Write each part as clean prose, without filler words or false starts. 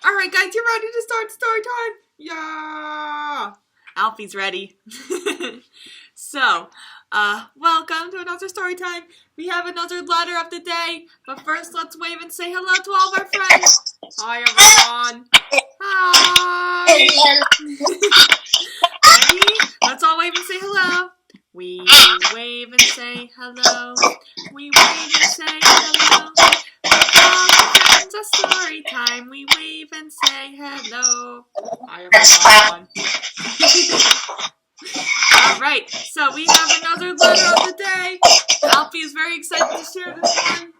All right, guys, you ready to start story time? Yeah. Alfie's ready. So, welcome to another story time. We have another letter of the day, but first let's wave and say hello to all of our friends. Hi, everyone. Hi. Ready? Let's all wave and say hello. We wave and say hello. We wave and say hello. All our friends, a story time. We wave and say hello. Hi, everyone. All right, so we have another letter of the day. Alfie is very excited to share this one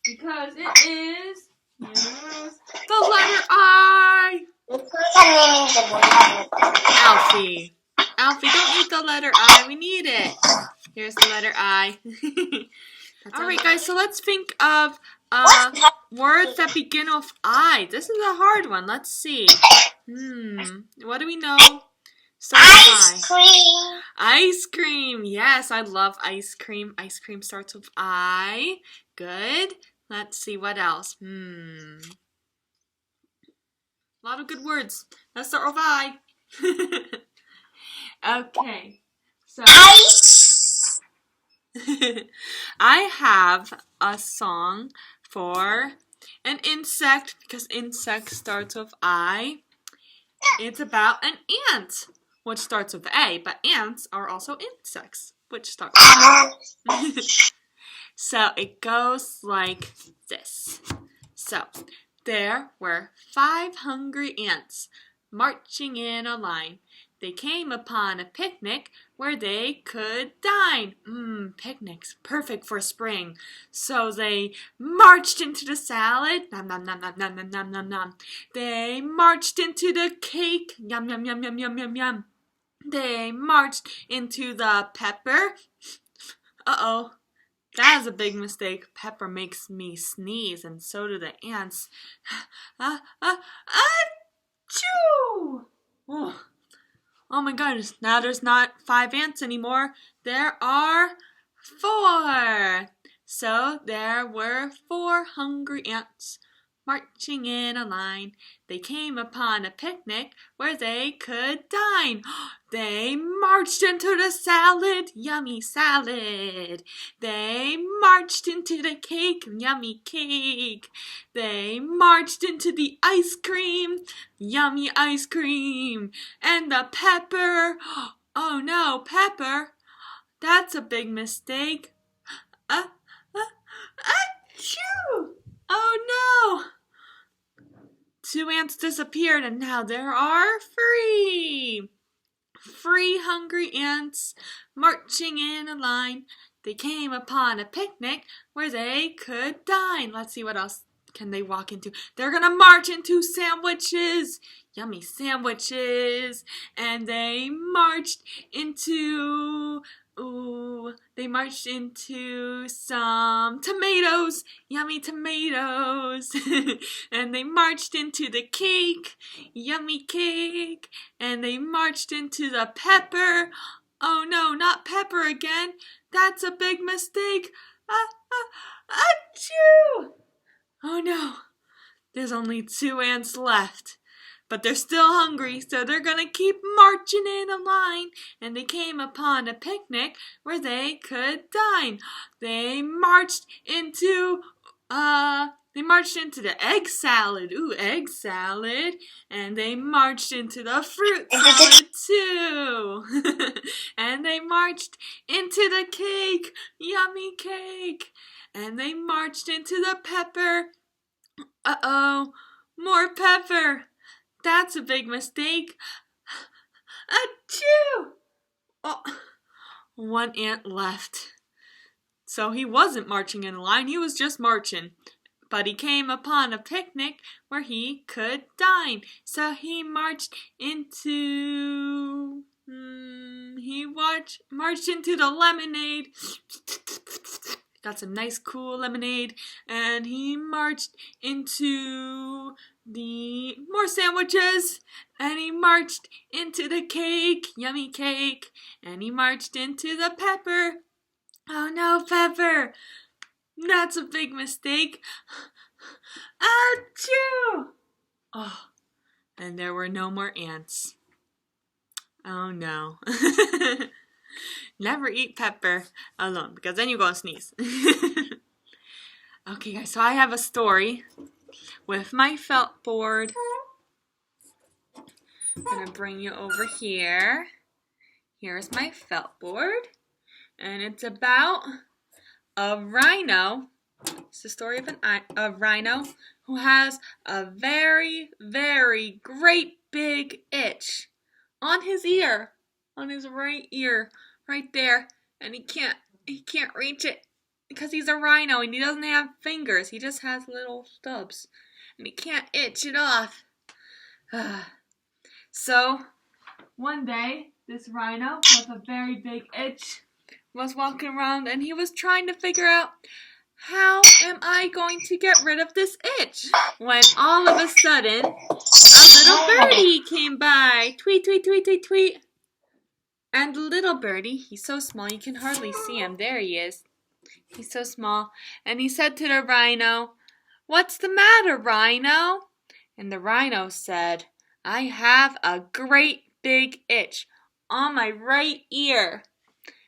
because it is the letter I. Alfie, don't eat the letter I. We need it. Here's the letter I. All right, guys. So let's think of words that begin with I. This is a hard one. Let's see. What do we know? Ice cream. Ice cream. Yes, I love ice cream. Ice cream starts with I. Good. Let's see what else. A lot of good words. Let's start with I. Okay. So Ice. I have a song for an insect because insect starts with I. It's about an ant, which starts with A, but ants are also insects, which start with A. So it goes like this. So there were 5 hungry ants marching in a line. They came upon a picnic where they could dine. Picnics, perfect for spring. So they marched into the salad. Nom nom nom nom nom nom nom nom nom. They marched into the cake. Yum yum yum yum yum yum yum. They marched into the pepper. Uh-oh. That is a big mistake. Pepper makes me sneeze, and so do the ants. Achoo! Oh my goodness, now there's not 5 ants anymore. There are 4. So there were 4 hungry ants marching in a line. They came upon a picnic where they could dine. They marched into the salad, yummy salad. They marched into the cake, yummy cake. They marched into the ice cream, yummy ice cream. And the pepper, oh no, pepper, that's a big mistake. Achoo! Oh no! 2 ants disappeared and now there are 3. 3 hungry ants marching in a line. They came upon a picnic where they could dine. Let's see what else can they walk into. They're gonna march into sandwiches. Yummy sandwiches. And they marched into some tomatoes, yummy tomatoes. And they marched into the cake, yummy cake. And they marched into the pepper. Oh no, not pepper again. That's a big mistake. Achoo! Oh no, there's only 2 ants left. But they're still hungry, so they're gonna keep marching in a line. And they came upon a picnic where they could dine. They marched into the egg salad. Ooh, egg salad. And they marched into the fruit salad too. And they marched into the cake. Yummy cake. And they marched into the pepper. Uh-oh, more pepper. That's a big mistake. Achoo! Oh, 1 ant left. So he wasn't marching in a line, he was just marching. But he came upon a picnic where he could dine. So he marched into... marched into the lemonade. Got some nice cool lemonade. And he marched into the more sandwiches, and he marched into the cake, yummy cake, and he marched into the pepper. Oh no, pepper! That's a big mistake. Achoo! Oh, and there were no more ants. Oh no. Never eat pepper alone because then you're going to sneeze. Okay, guys, so I have a story with my felt board. I'm going to bring you over here. Here's my felt board. And it's about a rhino. It's the story of a rhino who has a very, very great big itch on his ear, on his right ear, right there, and he can't reach it because he's a rhino and he doesn't have fingers. He just has little stubs, and he can't itch it off. So one day, this rhino with a very big itch was walking around and he was trying to figure out, how am I going to get rid of this itch? When all of a sudden, a little birdie came by. Tweet, tweet, tweet, tweet, tweet. And the little birdie, he's so small you can hardly see him. There he is. He's so small. And he said to the rhino, "What's the matter, rhino?" And the rhino said, "I have a great big itch on my right ear,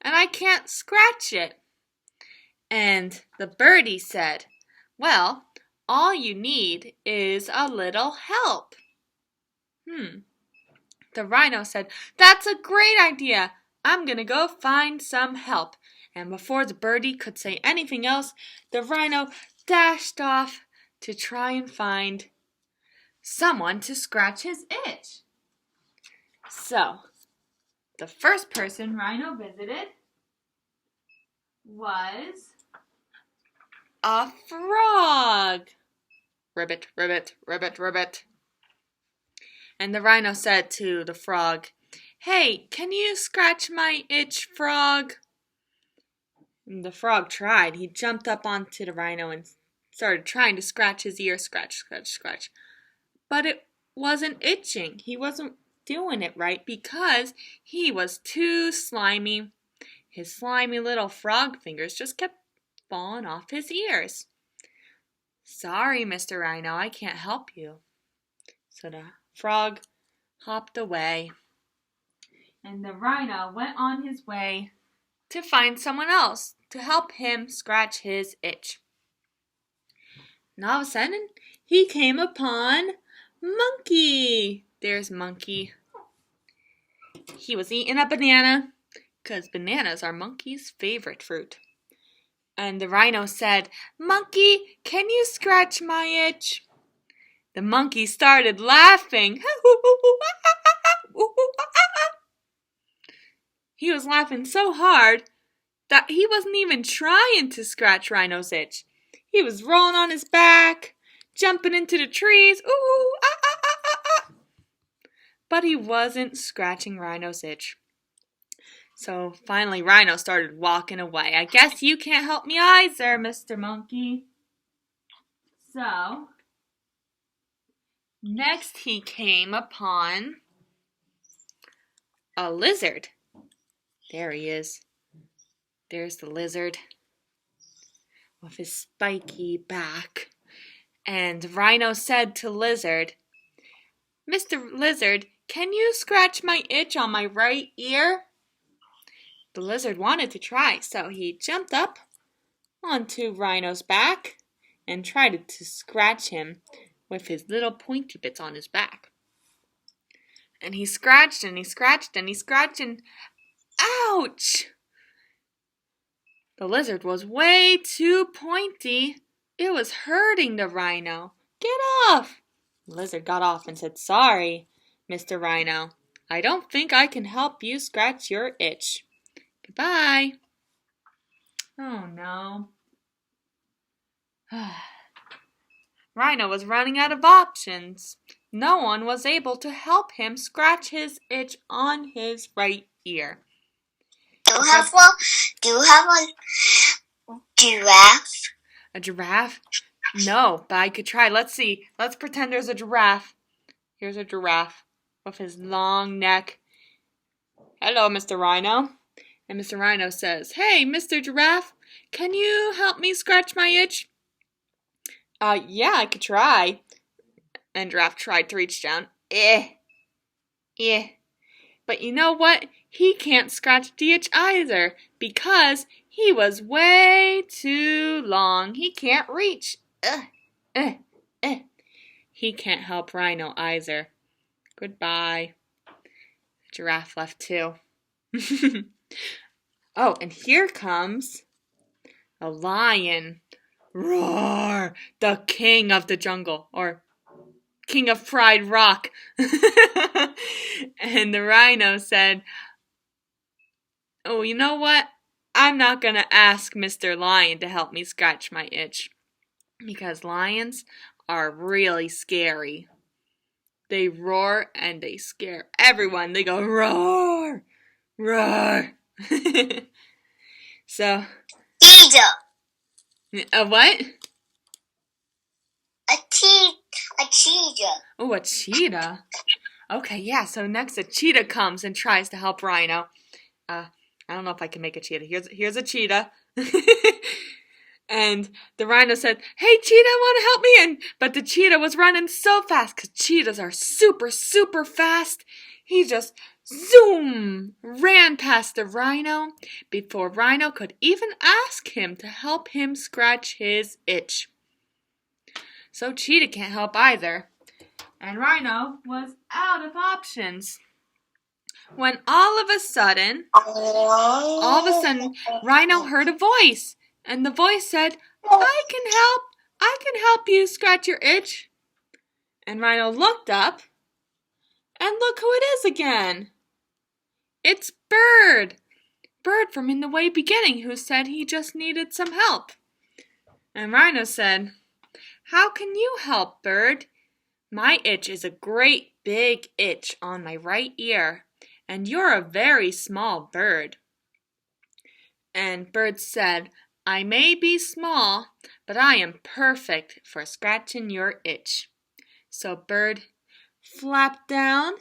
and I can't scratch it." And the birdie said, "Well, all you need is a little help." The rhino said, "That's a great idea. I'm going to go find some help." And before the birdie could say anything else, the rhino dashed off to try and find someone to scratch his itch. So, the first person Rhino visited was a frog. Ribbit, ribbit, ribbit, ribbit. And the rhino said to the frog, "Hey, can you scratch my itch, frog?" And the frog tried. He jumped up onto the rhino and started trying to scratch his ear, scratch, scratch, scratch. But it wasn't itching. He wasn't doing it right because he was too slimy. His slimy little frog fingers just kept falling off his ears. "Sorry, Mr. Rhino, I can't help you." So the frog hopped away, and the rhino went on his way to find someone else to help him scratch his itch. And all of a sudden, he came upon Monkey. There's Monkey. He was eating a banana because bananas are Monkey's favorite fruit. And the rhino said, "Monkey, can you scratch my itch?" The monkey started laughing. He was laughing so hard that he wasn't even trying to scratch Rhino's itch. He was rolling on his back, jumping into the trees, but he wasn't scratching Rhino's itch. So finally Rhino started walking away. "I guess you can't help me either, Mr. Monkey." So next he came upon a lizard. There he is. There's the lizard with his spiky back. And Rhino said to Lizard, "Mr. Lizard, can you scratch my itch on my right ear?" The lizard wanted to try, so he jumped up onto Rhino's back and tried to scratch him with his little pointy bits on his back. And he scratched and he scratched and he scratched and ouch! The lizard was way too pointy. It was hurting the rhino. "Get off!" The lizard got off and said, "Sorry, Mr. Rhino. I don't think I can help you scratch your itch. Goodbye." Oh no. Rhino was running out of options. No one was able to help him scratch his itch on his right ear. Do you have a giraffe? A giraffe? No, but I could try. Let's see. Let's pretend there's a giraffe. Here's a giraffe with his long neck. "Hello, Mr. Rhino." And Mr. Rhino says, "Hey, Mr. Giraffe, can you help me scratch my itch?" Yeah, I could try. And Giraffe tried to reach down. Eh. But you know what? He can't scratch the itch either because he was way too long. He can't reach. Uh. He can't help Rhino either. Goodbye. Giraffe left too. Oh, and here comes a lion. Roar! The king of the jungle, or king of Pride Rock. And the rhino said, "Oh, you know what? I'm not going to ask Mr. Lion to help me scratch my itch because lions are really scary. They roar and they scare everyone. They go roar, roar." So, Cheetah. a what? A cheetah. Oh, a cheetah. Okay, yeah. So next, a cheetah comes and tries to help Rhino. I don't know if I can make a cheetah. Here's a cheetah. And the rhino said, "Hey, cheetah, want to help me?" But the cheetah was running so fast because cheetahs are super, super fast. He just zoom ran past the rhino before Rhino could even ask him to help him scratch his itch. So cheetah can't help either. And Rhino was out of options. When all of a sudden, Rhino heard a voice. And the voice said, I can help you scratch your itch." And Rhino looked up, and look who it is again. It's Bird. Bird from in the way beginning, who said he just needed some help. And Rhino said, "How can you help, Bird? My itch is a great big itch on my right ear, and you're a very small bird." And Bird said, "I may be small, but I am perfect for scratching your itch." So Bird flapped down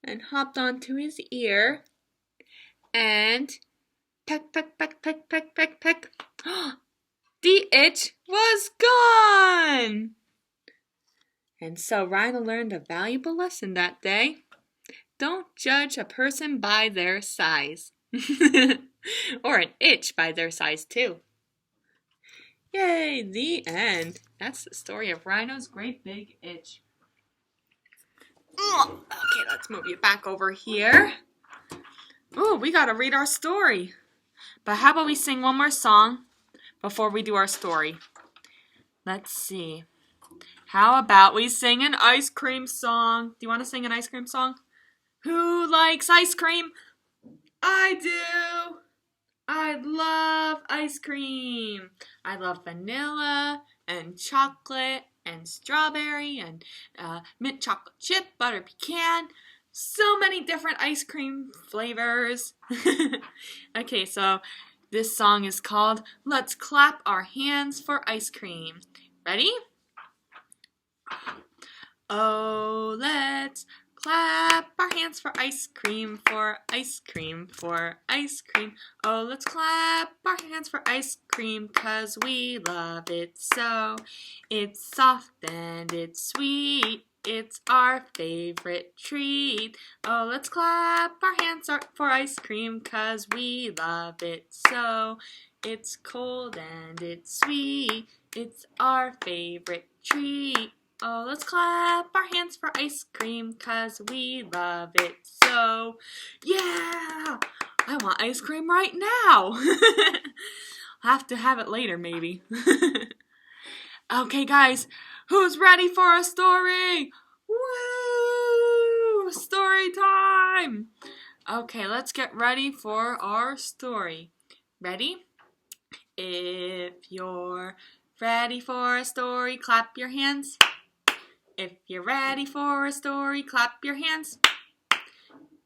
and hopped onto his ear and peck, peck, peck, peck, peck, peck, peck. The itch was gone! And so Rhino learned a valuable lesson that day. Don't judge a person by their size. Or an itch by their size, too. Yay, the end. That's the story of Rhino's great big itch. Okay, let's move you back over here. Oh, we gotta read our story. But how about we sing one more song before we do our story? Let's see. How about we sing an ice cream song? Do you want to sing an ice cream song? Who likes ice cream? I do. I love ice cream. I love vanilla and chocolate and strawberry and mint chocolate chip, butter pecan. So many different ice cream flavors. Okay, so this song is called Let's Clap Our Hands for Ice Cream. Ready? Oh, let's clap our hands for ice cream, for ice cream, for ice cream. Oh, let's clap our hands for ice cream, 'cause we love it so. It's soft and it's sweet, it's our favorite treat. Oh, let's clap our hands for ice cream, 'cause we love it so. It's cold and it's sweet, it's our favorite treat. Oh, let's clap our hands for ice cream, 'cause we love it so. Yeah! I want ice cream right now. I'll have to have it later, maybe. Okay, guys, who's ready for a story? Woo! Story time! Okay, let's get ready for our story. Ready? If you're ready for a story, clap your hands. If you're ready for a story, clap your hands.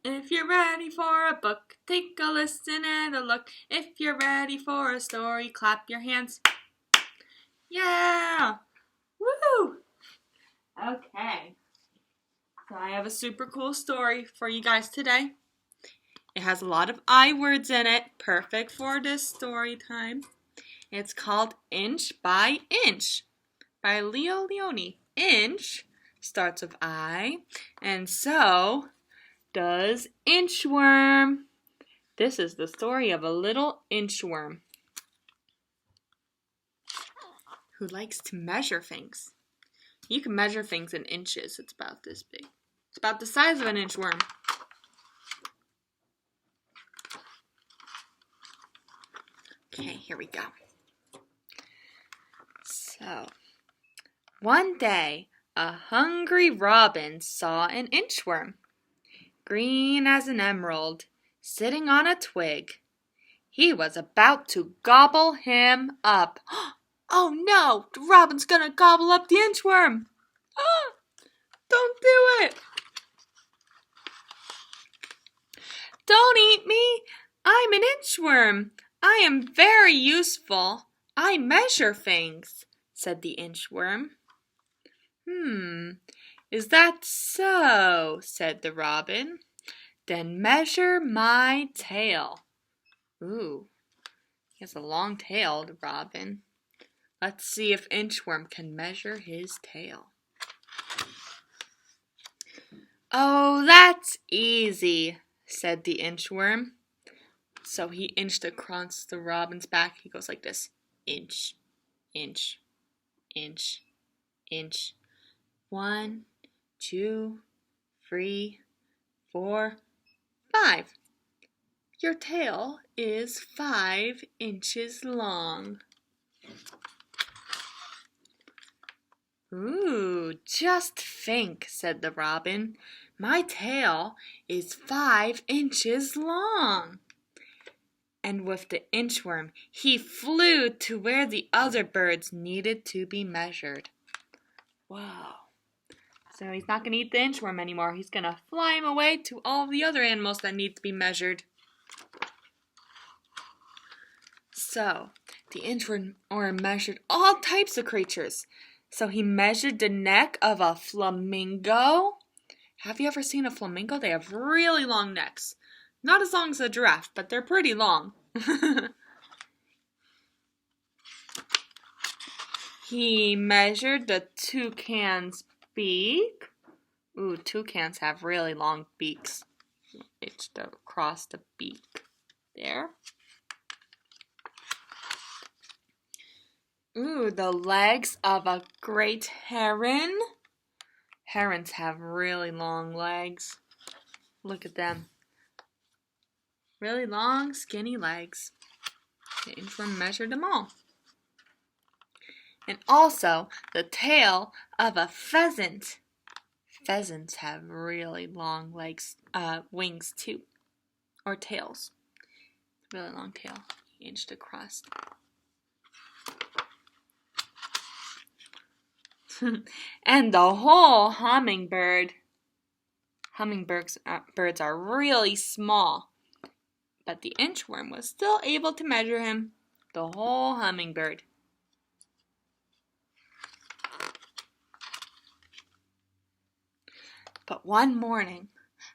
If you're ready for a book, take a listen and a look. If you're ready for a story, clap your hands. Yeah! Woo! Okay. So I have a super cool story for you guys today. It has a lot of I words in it, perfect for this story time. It's called Inch by Inch by Leo Leone. Inch starts with I, and so does Inchworm. This is the story of a little inchworm who likes to measure things. You can measure things in inches. It's about this big. It's about the size of an inchworm. Okay, here we go. So, one day, a hungry robin saw an inchworm, green as an emerald, sitting on a twig. He was about to gobble him up. Oh no, the robin's gonna gobble up the inchworm. Oh, don't do it. Don't eat me. I'm an inchworm. I am very useful. I measure things, said the inchworm. Is that so? Said the robin. Then measure my tail. Ooh, he has a long tail, the robin. Let's see if Inchworm can measure his tail. Oh, that's easy, said the inchworm. So he inched across the robin's back. He goes like this. Inch, inch, inch, inch. 1, 2, 3, 4, 5. Your tail is 5 inches long. Ooh, just think, said the robin. My tail is 5 inches long. And with the inchworm, he flew to where the other birds needed to be measured. Wow. So he's not going to eat the inchworm anymore. He's going to fly him away to all the other animals that need to be measured. So the inchworm measured all types of creatures. So he measured the neck of a flamingo. Have you ever seen a flamingo? They have really long necks. Not as long as a giraffe, but they're pretty long. He measured the toucan's beak. Ooh, toucans have really long beaks. It's across the beak. There. Ooh, the legs of a great heron. Herons have really long legs. Look at them. Really long, skinny legs. The inchworm measured them all. And also the tail of a pheasant. Pheasants have really long legs, wings too, or tails. Really long tail. He inched across. And the whole hummingbird. Hummingbirds are really small, but the inchworm was still able to measure him. The whole hummingbird. But one morning,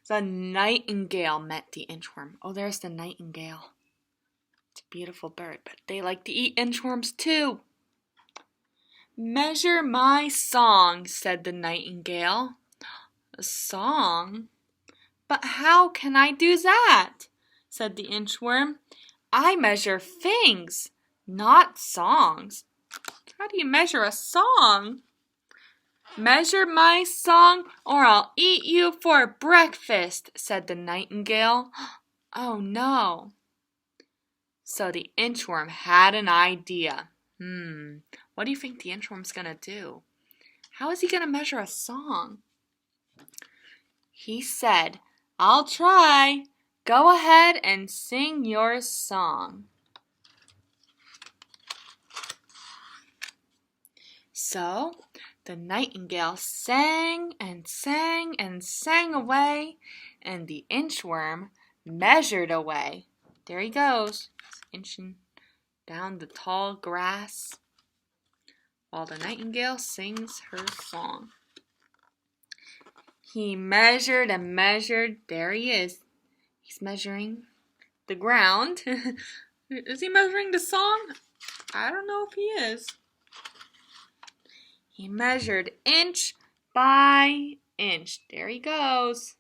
the nightingale met the inchworm. Oh, there's the nightingale. It's a beautiful bird, but they like to eat inchworms too. Measure my song, said the nightingale. A song? But how can I do that? Said the inchworm. I measure things, not songs. How do you measure a song? Measure my song, or I'll eat you for breakfast, said the nightingale. Oh no. So the inchworm had an idea. What do you think the inchworm's gonna do? How is he gonna measure a song? He said, I'll try. Go ahead and sing your song. So the nightingale sang and sang and sang away, and the inchworm measured away. There he goes, inching down the tall grass, while the nightingale sings her song. He measured and measured. There he is. He's measuring the ground. Is he measuring the song? I don't know if he is. He measured inch by inch. There he goes.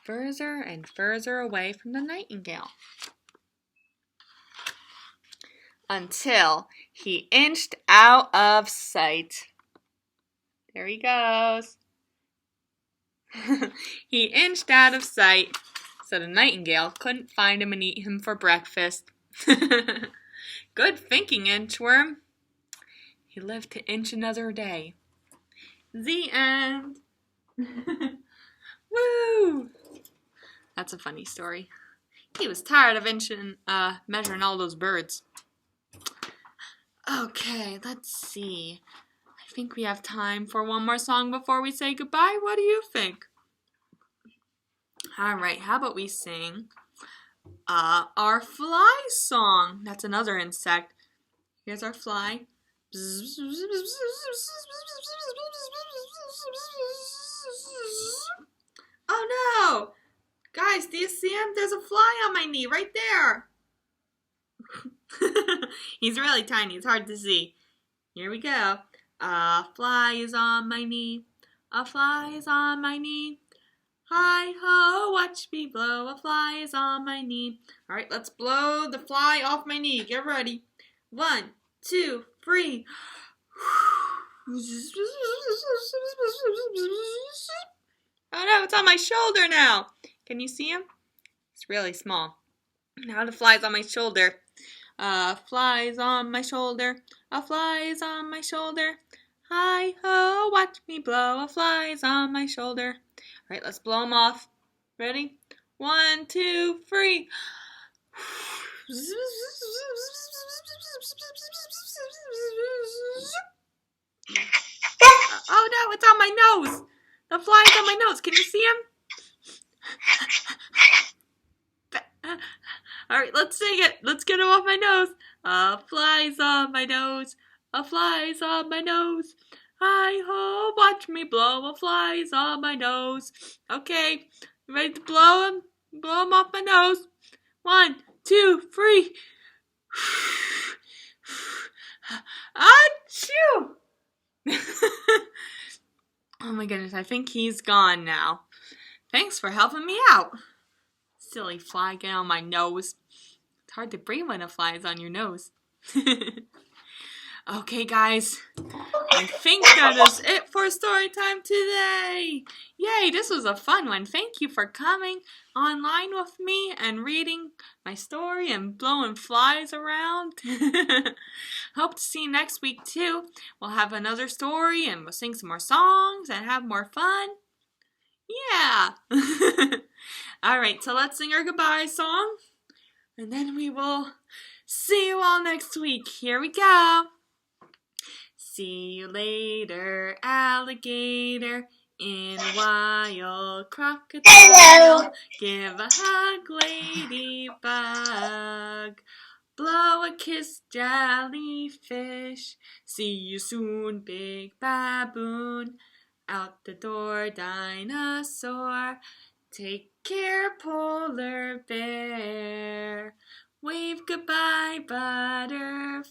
Further and further away from the nightingale. Until he inched out of sight. There he goes. He inched out of sight, so the nightingale couldn't find him and eat him for breakfast. Good thinking, Inchworm. He lived to inch another day. The end. Woo! That's a funny story. He was tired of measuring all those birds. Okay, let's see. I think we have time for one more song before we say goodbye. What do you think? All right, how about we sing our fly song? That's another insect. Here's our fly. Oh no! Guys, do you see him? There's a fly on my knee right there. He's really tiny. It's hard to see. Here we go. A fly is on my knee. A fly is on my knee. Hi ho, watch me blow. A fly is on my knee. All right, let's blow the fly off my knee. Get ready. 1, 2, 3. Oh no, it's on my shoulder now. Can you see him? It's really small. Now the fly's on my shoulder. A fly's on my shoulder. A fly's on my shoulder. Hi ho, watch me blow. A fly's on my shoulder. All right, let's blow him off. Ready? 1, 2, 3. Oh no, it's on my nose. The fly's on my nose. Can you see him? All right, let's sing it. Let's get him off my nose. A fly's on my nose. A fly's on my nose. Hi ho, watch me blow. A fly's on my nose. Okay, ready to blow him? Blow him off my nose. 1, 2, 3. Achoo! Oh my goodness, I think he's gone now. Thanks for helping me out. Silly fly, get on my nose. It's hard to breathe when a fly is on your nose. Okay, guys. I think that is it for story time today. Yay, this was a fun one. Thank you for coming online with me and reading my story and blowing flies around. Hope to see you next week too. We'll have another story and we'll sing some more songs and have more fun. Yeah. Alright, so let's sing our goodbye song. And then we will see you all next week. Here we go. See you later, alligator, in a wild crocodile. Hello. Give a hug, ladybug. Blow a kiss, jellyfish. See you soon, big baboon. Out the door, dinosaur. Take care, polar bear. Wave goodbye, butterfly.